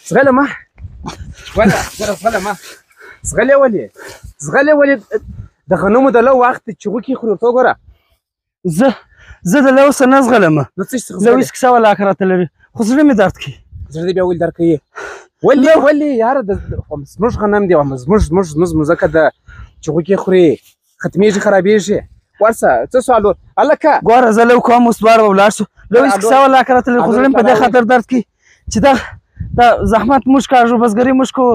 زغلة ما ولا زغلة ما زغلة ولي زغلة ولي د غنمو د لو وخت چغوکي خوري ورته وګوره زه د لو څه نه زغلم نو څه څه زه ویس کیسه ولا راته لري خو زړه مې درد کوي زړه دې بیا ولې درد کوي ولې یاره زموږ غنم دی زموږ مځکه د چغوکي خوري ختمیږي خرابېږي ورسه څه سوال هلکه ګوره زه لو کوم اوس دواړه به ولاړ شو لو ویس کیسه ولا راته لري خو زړه مې په دې خاطر درد کوي چې دا زحمت موږ کاږو بزګري موږ کوو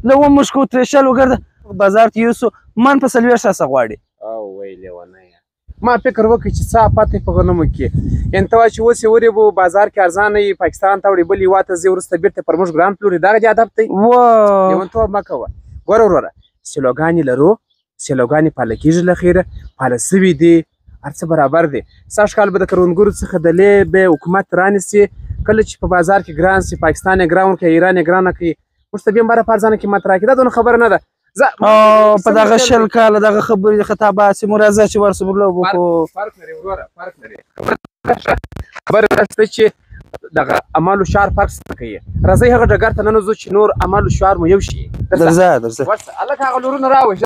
لو هم موږ کوو ترېشل وګرده بازار ته یوسو من په 40 اسه غواړي او وی لیونیه ما فکر وکړ چې څه پاتې په غنمو کې یعنې ته وایې چې اوس یې ورېبو بازار کې ارزانه یي پاکستان ته وړي بل هېواد ته ځي وروسته بېرته پر موږ ګران پلوري دغه دې هدف دی لیونتوب مه کوه ګوره وروره سیلوګانې لرو سیلوګانې پاله کېږي له خیره پاله سوي دي هر څه برابر دی سږ کال به د کروندګرو څخه د لې حکومت رانیسي کله چې په بازار کې ګران سي پاکستان یې ګران ورکوي ایران یې ګرانه کوي موږ ته بیا هم په ارزانه قیمت راکړي دا دونه خبره نه ده په دغه شل کاله دغه خبرې خطابات چې موږ راځه چې ورسو موږ لوبو کوو فرق لري وروره فرق لري خبره دا شته چې دغه عمل و شعار فرق څه کوي راځئ هغه ډګر ته ننوځو چې نور عمل و شعار مو یو شي درځه ورسه هلکه هغه لورونه راوړئ